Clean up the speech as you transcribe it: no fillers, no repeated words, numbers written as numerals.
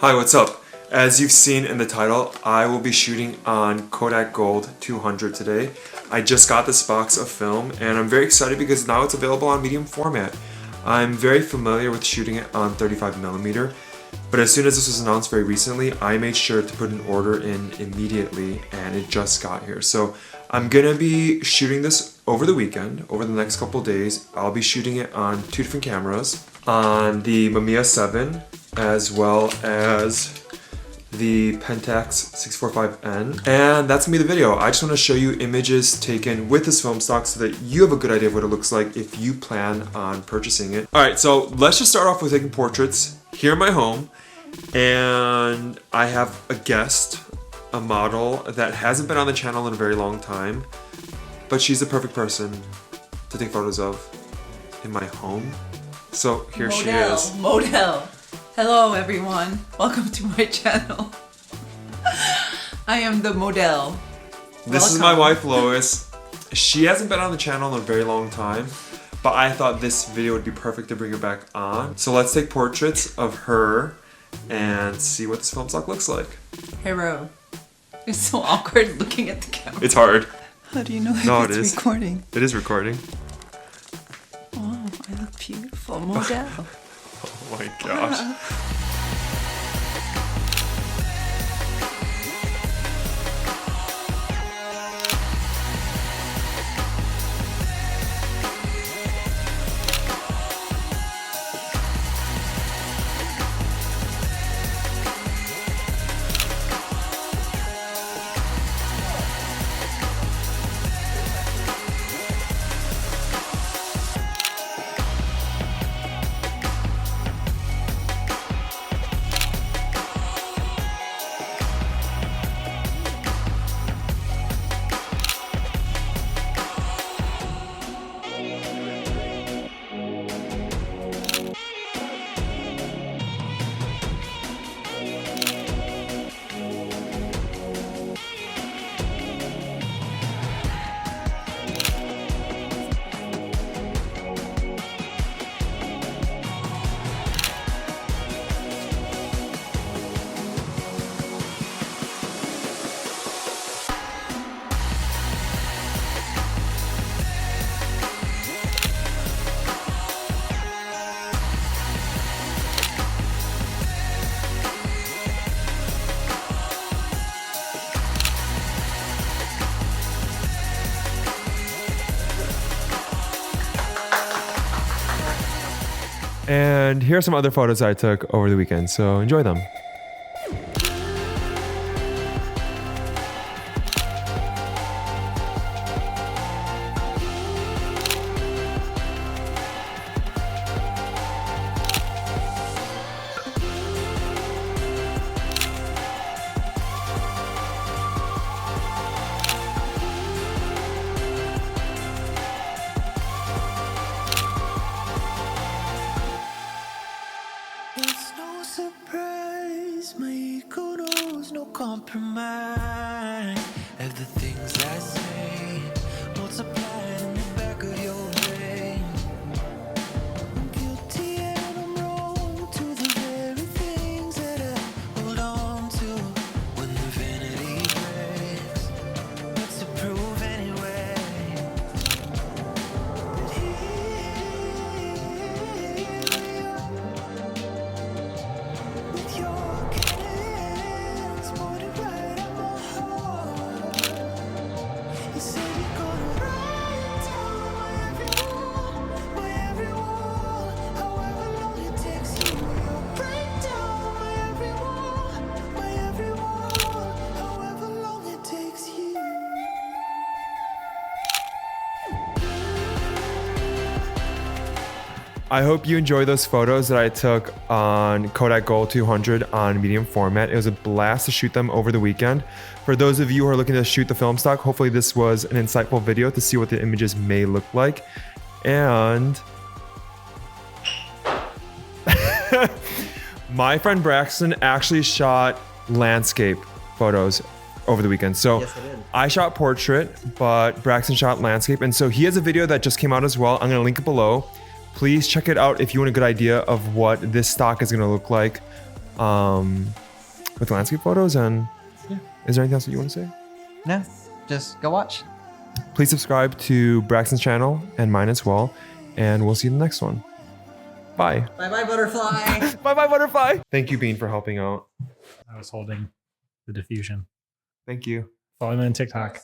Hi, what's up? As you've seen in the title, I will be shooting on Kodak Gold 200 today. I just got this box of film and I'm very excited because now it's available on medium format. I'm very familiar with shooting it on 35mm, but as soon as this was announced very recently, I made sure to put an order in immediately and it just got here. So I'm gonna be shooting this over the weekend, over the next couple days. I'll be shooting it on two different cameras, on the Mamiya 7 as well as the Pentax 645N, and that's gonna be the video. I just want to show you images taken with this film stock so that you have a good idea of what it looks like if you plan on purchasing it. Alright, so let's just start off with taking portraits here in my home, and I have a guest, a model that hasn't been on the channel in a very long time, but she's the perfect person to take photos of in my home. So here she is. Model. Hello everyone, welcome to my channel. I am the model. This is my wife Lois. She hasn't been on the channel in a very long time, but I thought this video would be perfect to bring her back on. So let's take portraits of her and see what this film stock looks like. Hello. It's so awkward looking at the camera. It's hard. How do you know if it's recording? It is recording. Oh, I look beautiful, model. Oh my gosh. And here are some other photos I took over the weekend, so enjoy them. No compromise of the things I say, multiplied in the back of your brain. I'm guilty and I'm wrong to the very things that I hold on to. When the vanity breaks, what's to prove anyway? But here, with your I hope you enjoy those photos that I took on Kodak Gold 200 on medium format. It was a blast to shoot them over the weekend. For those of you who are looking to shoot the film stock, hopefully this was an insightful video to see what the images may look like. And my friend Braxton actually shot landscape photos over the weekend. So yes, I shot portrait, but Braxton shot landscape. And so he has a video that just came out as well. I'm gonna link it below. Please check it out if you want a good idea of what this stock is gonna look like with landscape photos. And Yeah. is there anything else that you want to say? No, just go watch. Please subscribe to Braxton's channel and mine as well. And we'll see you in the next one. Bye. Bye-bye, butterfly. Bye-bye, butterfly. Thank you, Bean, for helping out. I was holding the diffusion. Thank you. Follow me on TikTok.